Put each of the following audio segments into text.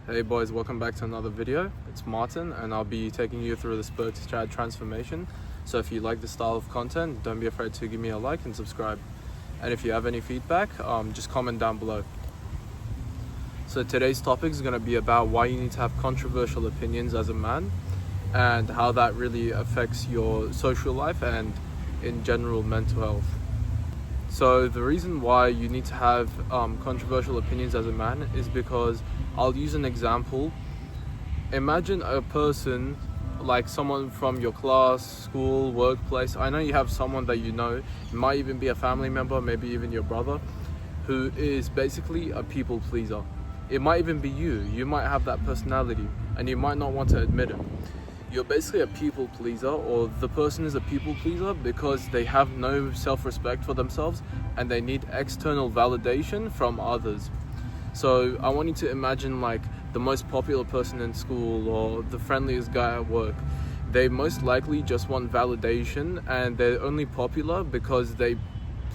Hey boys, welcome back to another video. It's Martin and I'll be taking you through the Spur to Chad transformation. So if you like this style of content, don't be afraid to give me a like and subscribe. And if you have any feedback, just comment down below. So today's topic is going to be about why you need to have controversial opinions as a man and how that really affects your social life and in general mental health. So the reason why you need to have controversial opinions as a man is because I'll use an example. Imagine a person like someone from your class, school, workplace. I know you have someone that you know, it might even be a family member, maybe even your brother, who is basically a people pleaser. It might even be you. You might have that personality and you might not want to admit it. You're basically a people pleaser, or the person is a people pleaser because they have no self-respect for themselves and they need external validation from others. So I want you to imagine like the most popular person in school or the friendliest guy at work. They most likely just want validation and they're only popular because they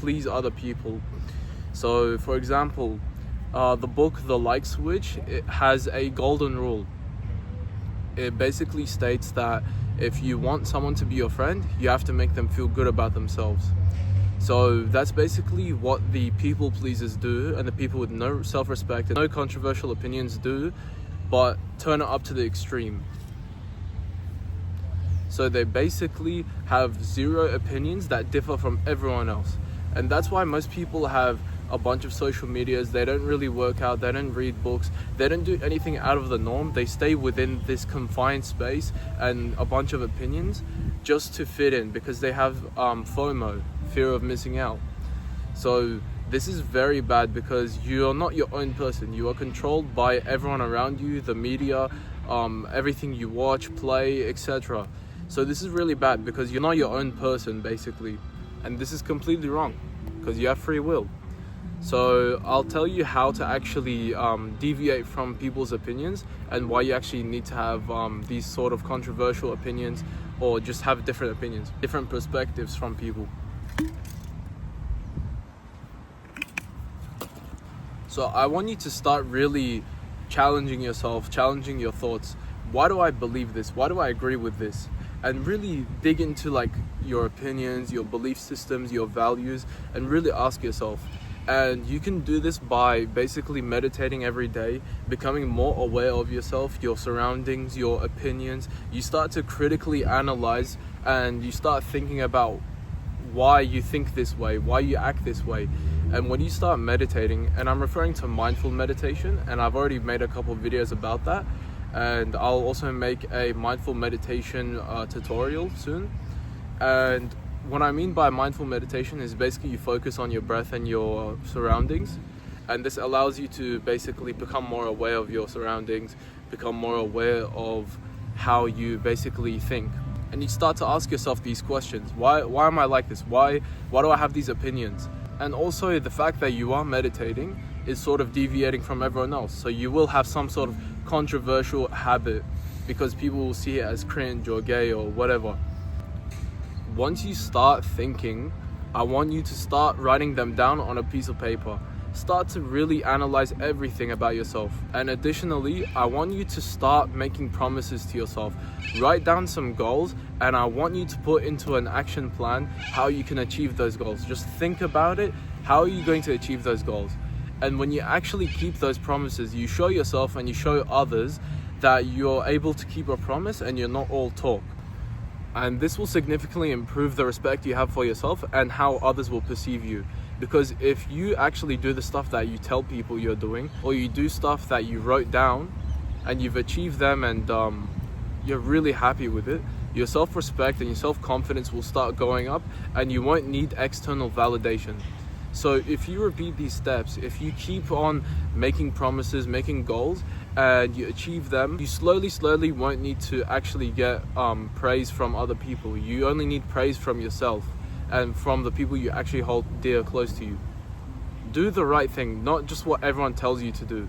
please other people. So for example, the book The Like Switch, it has a golden rule. It basically states that if you want someone to be your friend, you have to make them feel good about themselves. So that's basically what the people pleasers do, and the people with no self-respect and no controversial opinions do, but turn it up to the extreme. So they basically have zero opinions that differ from everyone else. And that's why most people have a bunch of social medias. They don't really work out, they don't read books, they don't do anything out of the norm. They stay within this confined space and a bunch of opinions just to fit in because they have FOMO, fear of missing out. So this is very bad because you're not your own person. You are controlled by everyone around you, the media, everything you watch, play, etc. So this is really bad because you're not your own person basically, and this is completely wrong because you have free will. So I'll tell you how to actually deviate from people's opinions and why you actually need to have these sort of controversial opinions, or just have different opinions, different perspectives from people. So I want you to start really challenging yourself, challenging your thoughts. Why do I believe this? Why do I agree with this? And really dig into like your opinions, your belief systems, your values, and really ask yourself. And you can do this by basically meditating every day, becoming more aware of yourself, your surroundings, your opinions. You start to critically analyze and you start thinking about why you think this way, why you act this way. And when you start meditating, and I'm referring to mindful meditation, and I've already made a couple of videos about that, and I'll also make a mindful meditation tutorial soon. And what I mean by mindful meditation is basically you focus on your breath and your surroundings, and this allows you to basically become more aware of your surroundings, become more aware of how you basically think. And you start to ask yourself these questions. Why am I like this? Why do I have these opinions? And also the fact that you are meditating is sort of deviating from everyone else. So you will have some sort of controversial habit because people will see it as cringe or gay or whatever. Once you start thinking, I want you to start writing them down on a piece of paper. Start to really analyze everything about yourself. And additionally, I want you to start making promises to yourself. Write down some goals, and I want you to put into an action plan how you can achieve those goals. Just think about it. How are you going to achieve those goals? And when you actually keep those promises, you show yourself and you show others that you're able to keep a promise and you're not all talk. And this will significantly improve the respect you have for yourself and how others will perceive you. Because if you actually do the stuff that you tell people you're doing, or you do stuff that you wrote down and you've achieved them and you're really happy with it, your self-respect and your self-confidence will start going up and you won't need external validation. So if you repeat these steps, if you keep on making promises, making goals, and you achieve them, you slowly won't need to actually get praise from other people. You only need praise from yourself and from the people you actually hold dear close to you. Do the right thing, not just what everyone tells you to do.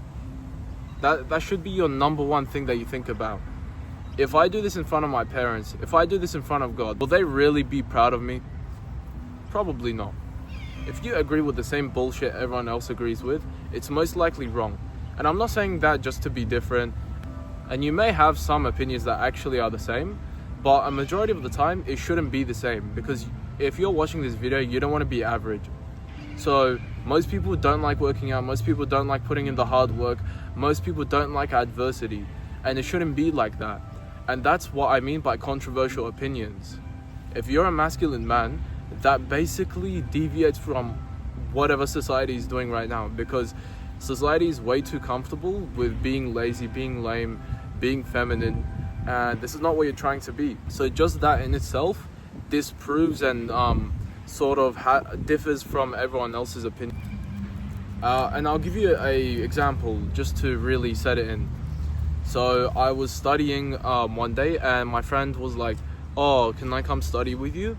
That should be your number one thing that you think about. If I do this in front of my parents, if I do this in front of God, will they really be proud of me? Probably not. If you agree with the same bullshit everyone else agrees with, it's most likely wrong. And I'm not saying that just to be different. And you may have some opinions that actually are the same, but a majority of the time it shouldn't be the same, because if you're watching this video, you don't want to be average. So most people don't like working out, most people don't like putting in the hard work, most people don't like adversity, and it shouldn't be like that. And that's what I mean by controversial opinions. If you're a masculine man, that basically deviates from whatever society is doing right now, because society is way too comfortable with being lazy, being lame, being feminine, and this is not what you're trying to be. So just that in itself disproves and differs from everyone else's opinion. And I'll give you a example just to really set it in. So I was studying one day, and my friend was like, "Oh, can I come study with you?"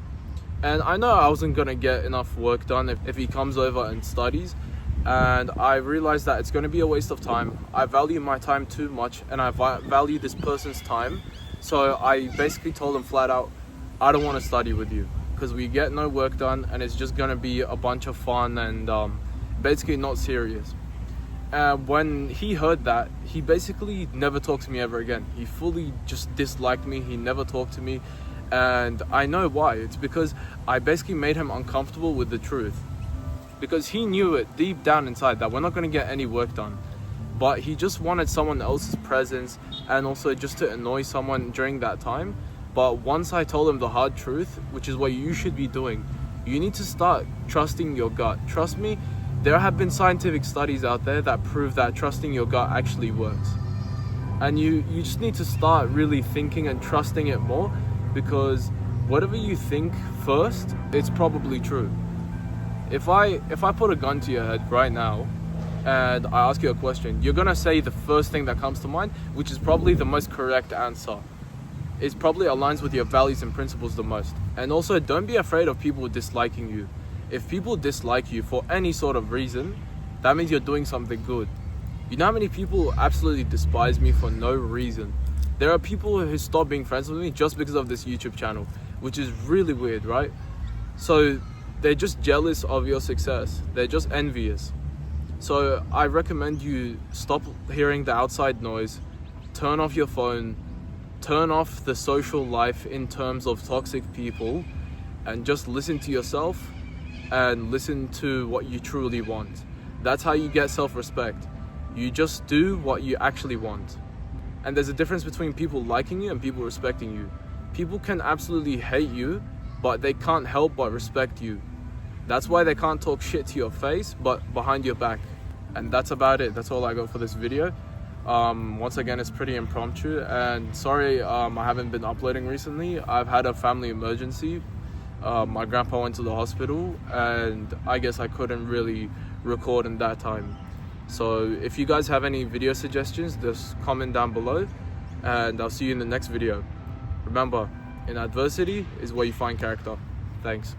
And I know I wasn't gonna get enough work done if he comes over and studies, and I realized that it's gonna be a waste of time. I value my time too much, and I value this person's time. So I basically told him flat out, I don't want to study with you, because we get no work done, and it's just gonna be a bunch of fun and basically not serious. When he heard that, he basically never talked to me ever again. He fully just disliked me. He never talked to me. And I know why. It's because I basically made him uncomfortable with the truth. Because he knew it deep down inside that we're not going to get any work done. But he just wanted someone else's presence, and also just to annoy someone during that time. But once I told him the hard truth, which is what you should be doing, you need to start trusting your gut. Trust me, there have been scientific studies out there that prove that trusting your gut actually works. And you just need to start really thinking and trusting it more, because whatever you think first, it's probably true. If I put a gun to your head right now and I ask you a question, you're gonna say the first thing that comes to mind, which is probably the most correct answer. It probably aligns with your values and principles the most. And also, don't be afraid of people disliking you. If people dislike you for any sort of reason, that means you're doing something good. You know how many people absolutely despise me for no reason? There are people who stop being friends with me just because of this YouTube channel, which is really weird, right? So they're just jealous of your success. They're just envious. So I recommend you stop hearing the outside noise, turn off your phone, turn off the social life in terms of toxic people, and just listen to yourself and listen to what you truly want. That's how you get self-respect. You just do what you actually want. And there's a difference between people liking you and people respecting you. People can absolutely hate you, but they can't help but respect you. That's why they can't talk shit to your face, but behind your back. And that's about it. That's all I got for this video. Once again, it's pretty impromptu, and sorry I haven't been uploading recently. I've had a family emergency. My grandpa went to the hospital, and I guess I couldn't really record in that time. So if you guys have any video suggestions, just comment down below, and I'll see you in the next video. Remember, in adversity is where you find character. Thanks.